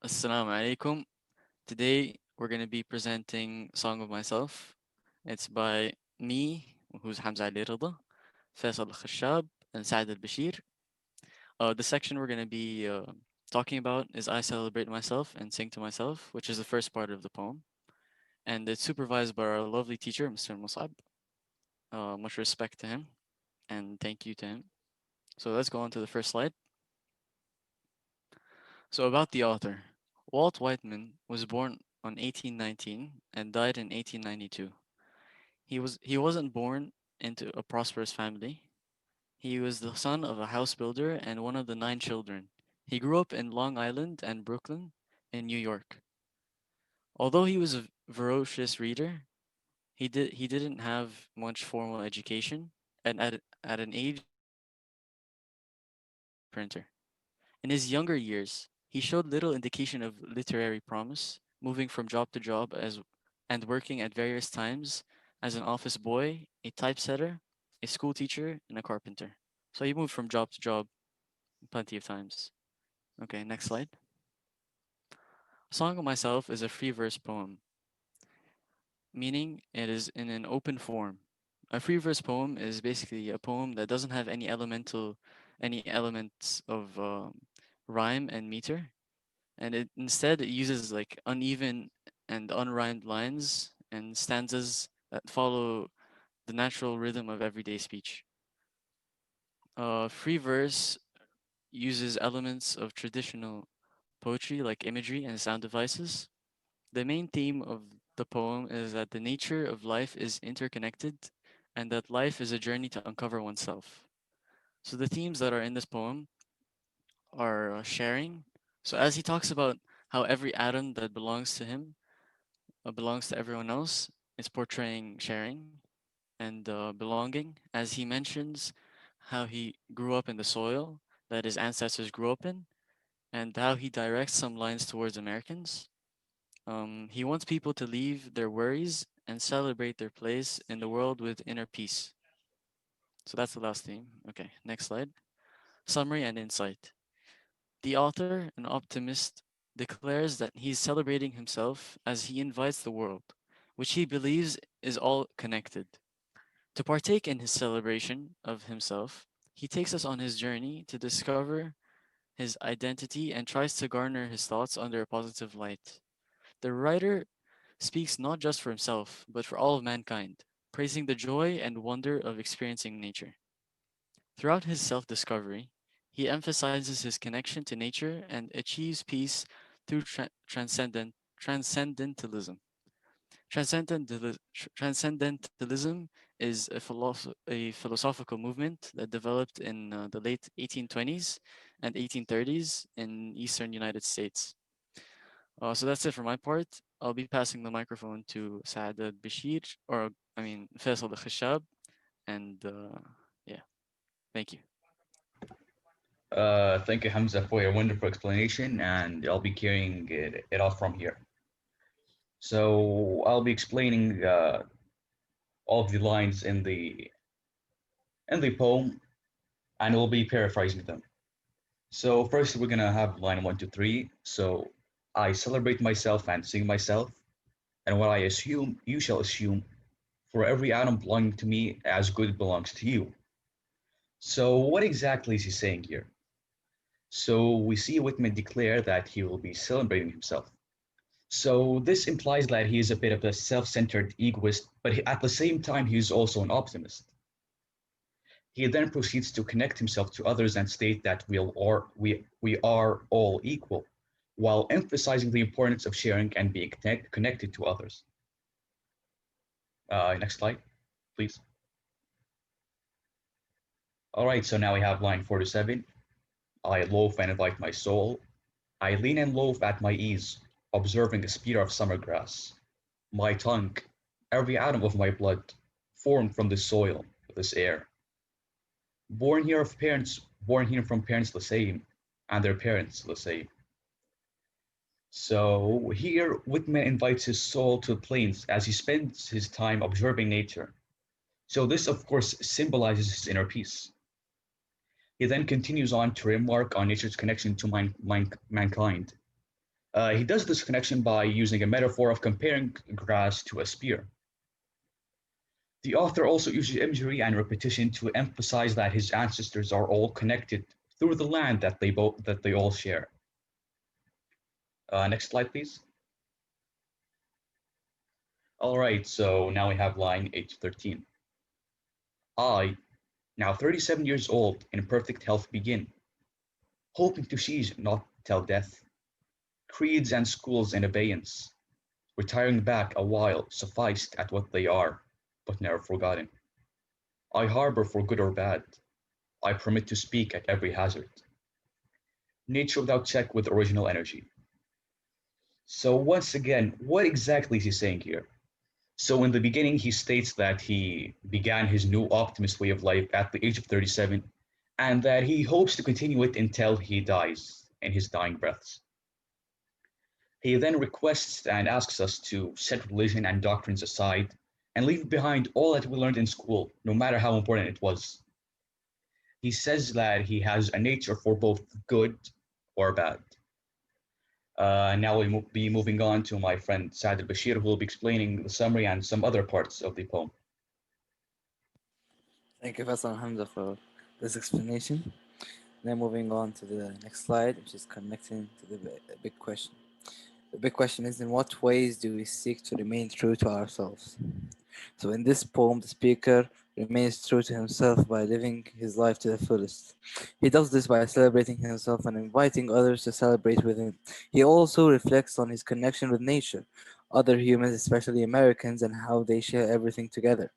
Assalamu alaikum. Today we're going to be presenting Song of Myself. It's by me, who's Hamza Alireza, Faisal Khashab, and Saad Albasheer. The section we're going to be talking about is I Celebrate Myself and Sing to Myself, which is the first part of the poem. And it's supervised by our lovely teacher, Mr. Musaab. Much respect to him and thank you to him. So let's go on to the first slide. So about the author. Walt Whiteman was born on 1819 and died in 1892. He wasn't born into a prosperous family. He was the son of a house builder and one of the 9 children. He grew up in Long Island and Brooklyn in New York. Although he was a voracious reader, he didn't have much formal education, and at an age printer. In his younger years, he showed little indication of literary promise, moving from job to job and working at various times as an office boy, a typesetter, a school teacher, and a carpenter. So he moved from job to job plenty of times. Okay, next slide. Song of Myself is a free verse poem, meaning it is in an open form. A free verse poem is basically a poem that doesn't have any elements of rhyme and meter, and it instead it uses like uneven and unrhymed lines and stanzas that follow the natural rhythm of everyday speech. Free verse uses elements of traditional poetry like imagery and sound devices. The main theme of the poem is that the nature of life is interconnected and that life is a journey to uncover oneself. So the themes that are in this poem are sharing. So as he talks about how every atom that belongs to him belongs to everyone else. It's portraying sharing and belonging, as he mentions how he grew up in the soil that his ancestors grew up in, and how he directs some lines towards Americans. He wants people to leave their worries and celebrate their place in the world with inner peace. So that's the last theme. Okay, next slide. Summary and insight. The author, an optimist, declares that he's celebrating himself as he invites the world, which he believes is all connected. To partake in his celebration of himself, he takes us on his journey to discover his identity and tries to garner his thoughts under a positive light. The writer speaks not just for himself, but for all of mankind, praising the joy and wonder of experiencing nature. Throughout his self discovery, he emphasizes his connection to nature and achieves peace through transcendentalism. Transcendentalism is a philosophical movement that developed in the late 1820s and 1830s in eastern United States. So that's it for my part. I'll be passing the microphone to Saad Bashir, or I mean Faisal Khashab, and yeah, thank you. Thank you, Hamza, for your wonderful explanation, and I'll be carrying it off from here. So I'll be explaining all of the lines in the poem, and we'll be paraphrasing them. So first, we're gonna have line one, two, three. So I celebrate myself and sing myself, and what I assume, you shall assume. For every atom belonging to me, as good belongs to you. So what exactly is he saying here? So we see Whitman declare that he will be celebrating himself. So this implies that he is a bit of a self-centered egoist, but at the same time, he is also an optimist. He then proceeds to connect himself to others and state that we are all equal, while emphasizing the importance of sharing and being connected to others. Next slide, please. All right, so now we have line 47. I loaf and invite my soul. I lean and loaf at my ease, observing a spear of summer grass. My tongue, every atom of my blood, formed from this soil, this air. Born here from parents the same, and their parents the same. So here, Whitman invites his soul to the plains as he spends his time observing nature. So this, of course, symbolizes his inner peace. He then continues on to remark on nature's connection to mankind. He does this connection by using a metaphor of comparing grass to a spear. The author also uses imagery and repetition to emphasize that his ancestors are all connected through the land that they all share. Next slide, please. All right, so now we have line 8 to 13. I, now 37 years old, in perfect health begin, hoping to seize not till death, creeds and schools in abeyance, retiring back a while sufficed at what they are, but never forgotten. I harbor for good or bad, I permit to speak at every hazard. Nature without check with original energy. So once again, what exactly is he saying here? So in the beginning, he states that he began his new optimist way of life at the age of 37, and that he hopes to continue it until he dies in his dying breaths. He then requests and asks us to set religion and doctrines aside and leave behind all that we learned in school, no matter how important it was. He says that he has a nature for both good or bad. Now we'll be moving on to my friend Saad Albasheer, who will be explaining the summary and some other parts of the poem. Thank you, Faisal and Hamza, for this explanation. Then moving on to the next slide, which is connecting to the big question. The big question is, in what ways do we seek to remain true to ourselves? So in this poem, the speaker remains true to himself by living his life to the fullest. He does this by celebrating himself and inviting others to celebrate with him. He also reflects on his connection with nature, other humans, especially Americans, and how they share everything together.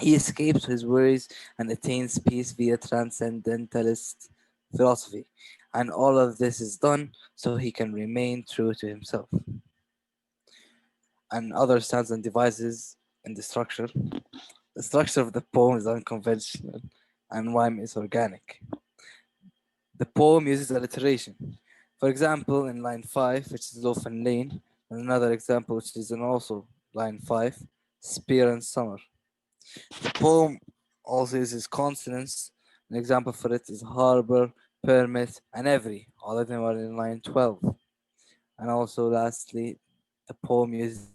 He escapes his worries and attains peace via transcendentalist philosophy. And all of this is done so he can remain true to himself. And other stanzas and devices in the structure. The structure of the poem is unconventional and rhyme is organic. The poem uses alliteration. For example, in line 5, which is Loaf and Lane, and another example, which is in also line 5, Spear and Summer. The poem also uses consonants. An example for it is harbor, permit, and every. All of them are in line 12. And also, lastly, the poem uses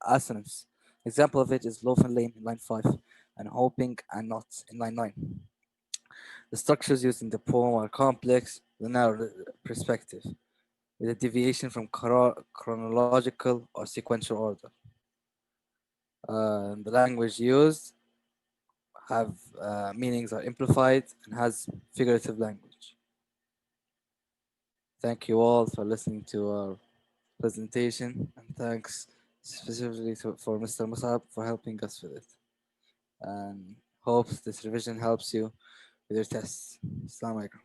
assonance. Example of it is loaf and lane in line 5 and hoping and not in line 9. The structures used in the poem are complex with a narrow perspective, with a deviation from chronological or sequential order. The language used have meanings are amplified and has figurative language. Thank you all for listening to our presentation, and thanks specifically for Mr. Musaab for helping us with it. And hope this revision helps you with your tests. Assalamu alaikum.